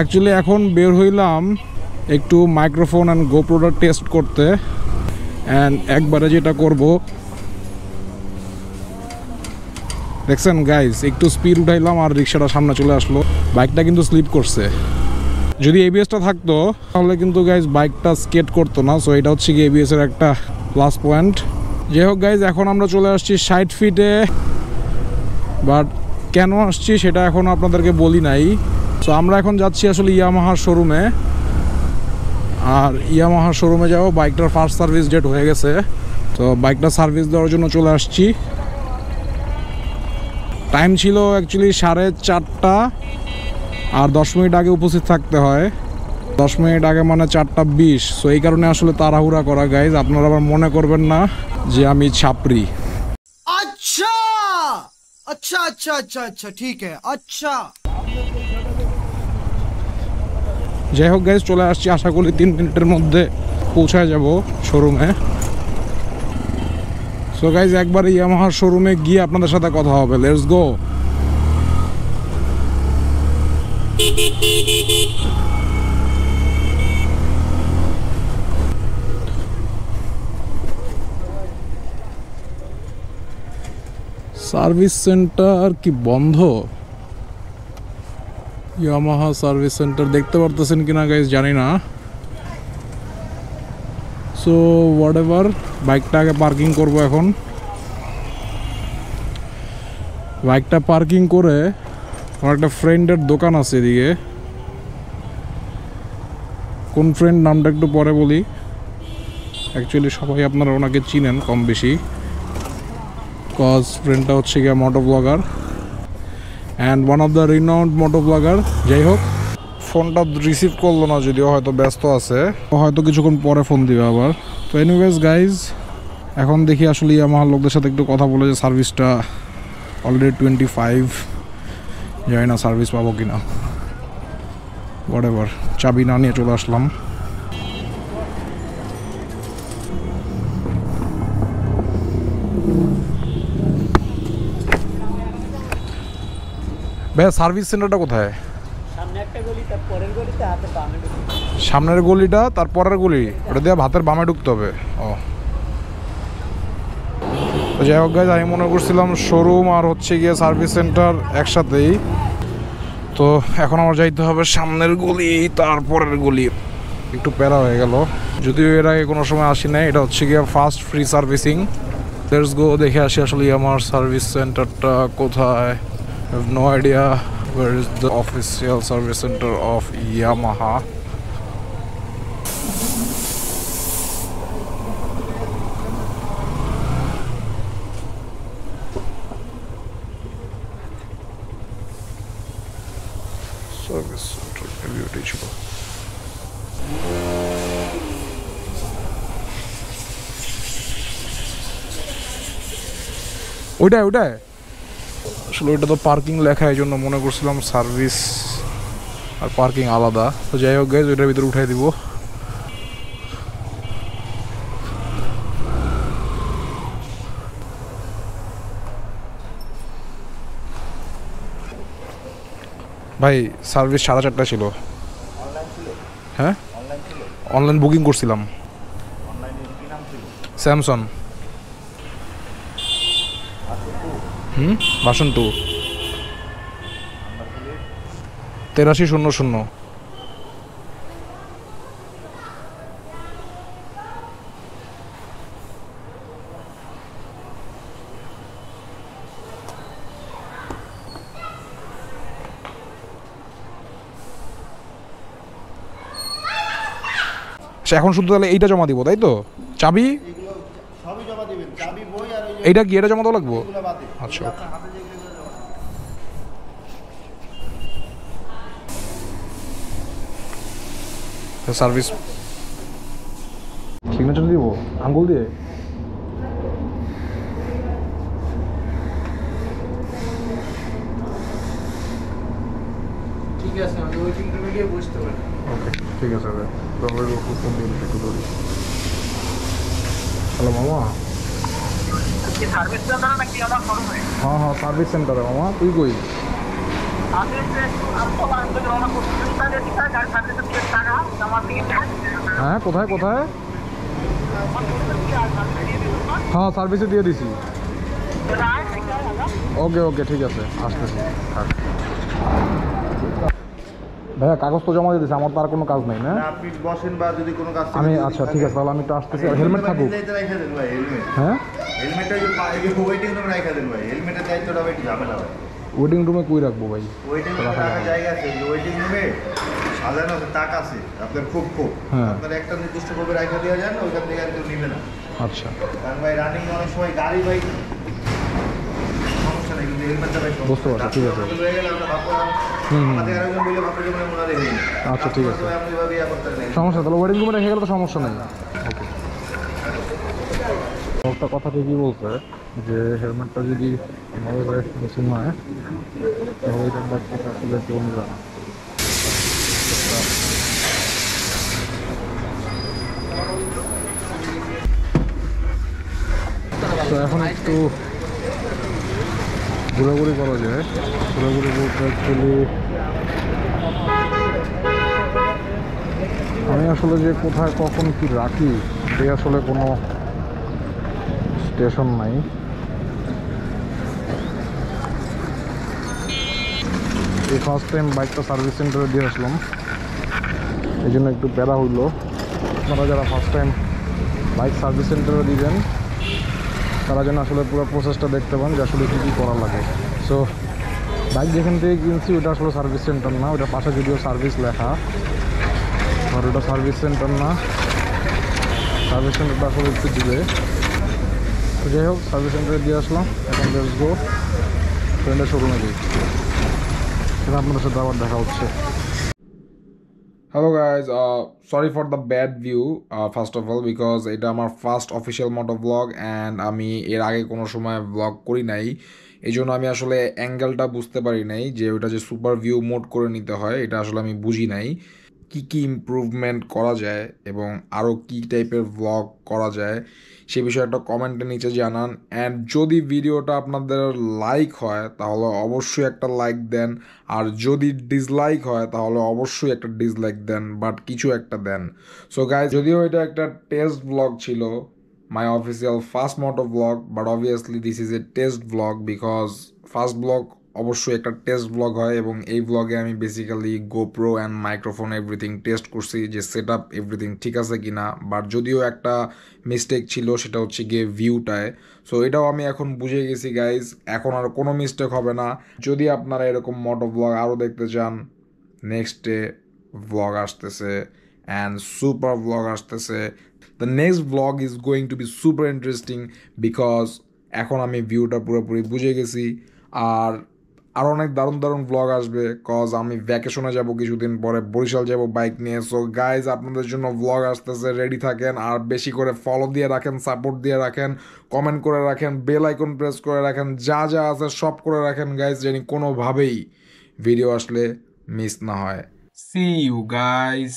Actually এখন বের হইলাম একটু মাইক্রোফোন অ্যান্ড গোপ্রোটা টেস্ট করতে, অ্যান্ড একবারে যেটা করব দেখছেন গাইজ, একটু স্পিড উঠাইলাম আর রিক্সাটা সামনে চলে আসলো। বাইকটা কিন্তু স্লিপ করছে। যদি এবিএসটা থাকতো তাহলে কিন্তু গাইজ বাইকটা স্কেট করতো না। সো এটা হচ্ছে কি এবিএসের একটা প্লাস পয়েন্ট। যাই হোক গাইজ, এখন আমরা চলে আসছি 60 ফিটে, বাট কেন আসছি সেটা এখন আপনাদেরকে বলি নাই। সো আমরা এখন যাচ্ছি আসলে ইয়ামাহার শোরুমে, আর ইয়ামাহার শোরুমে যাবো। বাইকটার ফার্স্ট সার্ভিস ডেট হয়ে গেছে, তো বাইকটা সার্ভিস দেওয়ার জন্য চলে আসছি। টাইম ছিল অ্যাকচুয়ালি 4:30, আর 10 মিনিট আগে উপস্থিত থাকতে হয়। 10 মিনিট আগে মানে 4:20। সো এই কারণে আসলে তাড়াহুড়া করা গাইজ। আপনারা আবার মনে করবেন না যে আমি ছাপরি। আচ্ছা আচ্ছা আচ্ছা আচ্ছা আচ্ছা ঠিক আছে। আচ্ছা যাই হোক গাইজ, চলে আসছি। আশা করি 3 মিনিটের মধ্যে পৌঁছায় যাব শোরুমে। সো গাইজ, একবার ইয়ামাহার শোরুমে গিয়ে আপনাদের সাথে কথা হবে। Let's go. সার্ভিস সেন্টার কি বন্ধ? ইয়ামাহা সার্ভিস সেন্টার দেখতে পারতেছেন কিনা গাইজ জানি না। সো হোয়াট এভার, বাইকটা আগে পার্কিং করব। এখন বাইকটা পার্কিং করে আমার একটা ফ্রেন্ডের দোকান আছে এদিকে। কোন ফ্রেন্ড নামটা একটু পরে বলি। অ্যাকচুয়ালি সবাই আপনারা ওনাকে চিনেন কম বেশি, কজ ফ্রেন্ডটা হচ্ছে গিয়ে moto blogger and one of the renowned moto blogger. যাই হোক, ফোনটা রিসিভ করলো না, যদিও হয়তো ব্যস্ত আছে, হয়তো কিছুক্ষণ পরে ফোন দিবে আবার। তো এনিওয়েজ গাইজ, এখন দেখি আসলে আমার লোকদের সাথে একটু কথা বলে যে সার্ভিসটা অলরেডি 25, জানি না সার্ভিস পাবো কিনা। হোয়াট এভার, চাবি না নিয়ে চলে আসলাম। ভাইয়া, সার্ভিস সেন্টারটা কোথায়? সামনের গলিটা, তার পরের গলি, ওটা দিয়ে ভাতের বামে ঢুকতে হবে। ও তো যাই হোক গাইজ, আমি মনে করছিলাম শোরুম আর হচ্ছে গিয়ে সার্ভিস সেন্টার একসাথেই। তো এখন আমার যাইতে হবে সামনের গলি তারপরের গলি। একটু প্যারা হয়ে গেল, যদিও এর আগে কোনো সময় আসি নাই। এটা হচ্ছে গিয়ে first free servicing. Let's go, দেখে আসি আসলে আমার সার্ভিস সেন্টারটা কোথায়। I have no idea where is the official service center of Yamaha. Service center elevator ছিল। ওইটাই আসলে ওইটা তো পার্কিং লেখা, এই জন্য মনে করছিলাম সার্ভিস আর পার্কিং আলাদা। তো যাই হোক গাইজ, ওইটার ভিতরে উঠাই দিব। ভাই, সার্ভিস 4:30 ছিল। হ্যাঁ, অনলাইন বুকিং করছিলাম। Samsung version 2 8300। এখন শুধু তাহলে এইটা জমা দিব, তাই তো? চাবি সবই জমা দিবেন, চাবি বই আর ওই এইটা কি, এটা জমা দেওয়া লাগবো? আচ্ছা, সার্ভিস সিগনেচার দিব আঙ্গুল দিয়ে। ঠিক আছে, আমি ওয়েটিং রুমে গিয়ে বসতে পারি। ওকে, ঠিক আছে ভাই। ফোন দিয়ে একটু ধরি। হ্যালো মামা, সার্ভিস সেন্টারে নাকি আমার শোরুমে? হ্যাঁ সার্ভিস সেন্টারে মামা। তুই কই? হ্যাঁ, কোথায় কোথায়? হ্যাঁ, সার্ভিসে দিয়ে দিছি। ওকে ওকে, ঠিক আছে, আসতেছি। ভাইয়া কাগজ তো জমা দিয়ে দিয়েছে, আমার তো আর কোনো কাজ নাই না? আপনি বসেন বা যদি কোনো কাজ আমি আচ্ছা ঠিক আছে, তাহলে আমি একটু আসতেছি। হেলমেট থাকুক। হ্যাঁ, হেলমেটটা ওয়েটিং রুমে রাখা দেন ভাই, হেলমেটের দায়িত্বটা একটু ঝামেলা ভাই। ওয়েটিং রুমে কই রাখবো ভাই? ওয়েটিং রুমে রাখার জায়গা আছে, ওয়েটিং রুমে সাজানো আছে, তাক আছে আপনার, খুব হ্যাঁ। আপনার একটা নির্দিষ্ট ভাবে রাখা দেওয়া যায় না, ওইখান থেকে আর কেউ নিবে না। আচ্ছা, কারণ ভাই রানিং অনেক সময় গাড়ি ভাই সমস্যা নেই, কিন্তু হেলমেটটা ভাই বুঝতে পারছি, ঠিক আছে। হয়ে গেলে আমরা ভাবলাম আমাদের আরেকজন বলে ভাবতে যে মনে হয় হেলমেট। আচ্ছা ঠিক আছে, আপনি ভাবে ইয়া করতে নেই সমস্যা, তাহলে ওয়েটিং রুমে রেখে গেলে তো সমস্যা নেই। ওকে, একটা কথা ঠিকই বলছে যে হেলমেটটা যদি কোনোভাবে মিসিং হয় তাহলে এটা আসলে কেউ নিবে না। তো এখন একটু ঘোরাঘুরি করা যায়। ঘোরাঘুরি বলতে অ্যাকচুয়ালি আমি আসলে যে কোথায় কখন কি রাখি এই আসলে কোনো স্টেশন নাই। এই ফার্স্ট টাইম বাইকটা সার্ভিস সেন্টারে দিয়ে আসলাম, এই জন্য একটু প্যারা হইলো। আপনারা যারা ফার্স্ট টাইম বাইক সার্ভিস সেন্টারে দিবেন তারা যেন আসলে পুরো প্রসেসটা দেখতে পান যে আসলে কী কী করা লাগে। সো বাইক যেখান থেকে কিনছি ওটা আসলে সার্ভিস সেন্টার না, ওটা পাশে যদিও সার্ভিস লেখা, আর ওটা সার্ভিস সেন্টার না। সার্ভিস সেন্টারটা আসলে একটু দিবে। তো যাই হোক, সার্ভিস সেন্টারে দিয়ে আসলাম, এখন লেটস গো ফ্রেন্ডের শোরুমে দিই। সেটা আপনাদের সাথে আবার দেখা হচ্ছে। Hello guys, sorry for the bad view first of all because এটা আমার first official moto vlog and আমি এর আগে কোনো সময় ব্লগ করি নাই, এই জন্য আমি আসলে অ্যাঙ্গেলটা বুঝতে পারি নাই যে ওটা যে সুপার ভিউ মোড করে নিতে হয় এটা আসলে আমি বুঝি নাই। কি কি ইমপ্রুভমেন্ট করা যায় এবং আরও কী টাইপের ব্লগ করা যায় সে বিষয়ে একটা কমেন্টের নিচে জানান। অ্যান্ড যদি ভিডিওটা আপনাদের লাইক হয় তাহলে অবশ্যই একটা লাইক দেন, আর যদি ডিসলাইক হয় তাহলে অবশ্যই একটা ডিসলাইক দেন, বাট কিছু একটা দেন। সো গাইজ, যদিও এটা একটা টেস্ট ব্লগ ছিল, my official first moto vlog, but obviously this is a test vlog because first vlog অবশ্যই একটা টেস্ট ব্লগ হয় এবং এই ব্লগে আমি basically GoPro and microphone everything test করছি যে সেট আপ এভরিথিং ঠিক আছে কি না। বাট যদিও একটা মিস্টেক ছিল সেটা হচ্ছে গিয়ে ভিউটায়, সো এটাও আমি এখন বুঝে গেছি গাইজ, এখন আর কোনো মিস্টেক হবে না। যদি আপনারা এরকম মোটো ব্লগ আরও দেখতে চান, নেক্সট ডে ব্লগ আসতেছে অ্যান্ড সুপার ব্লগ আসতেছে। The next vlog is going to be super interesting because এখন আমি ভিউটা পুরোপুরি বুঝে গেছি। আর আরও অনেক দারুণ দারুণ ব্লগ আসবে কজ আমি ভ্যাকেশনে যাব কিছুদিন পরে, বরিশাল যাব বাইক নিয়ে। সো গাইজ, আপনাদের জন্য ব্লগ আসতেছে, রেডি থাকেন আর বেশি করে ফলো দিয়ে রাখেন, সাপোর্ট দিয়ে রাখেন, কমেন্ট করে রাখেন, বেল আইকন প্রেস করে রাখেন, যা যা আছে সব করে রাখেন গাইজ, যেন কোনোভাবেই ভিডিও আসলে মিস না হয়। See you guys.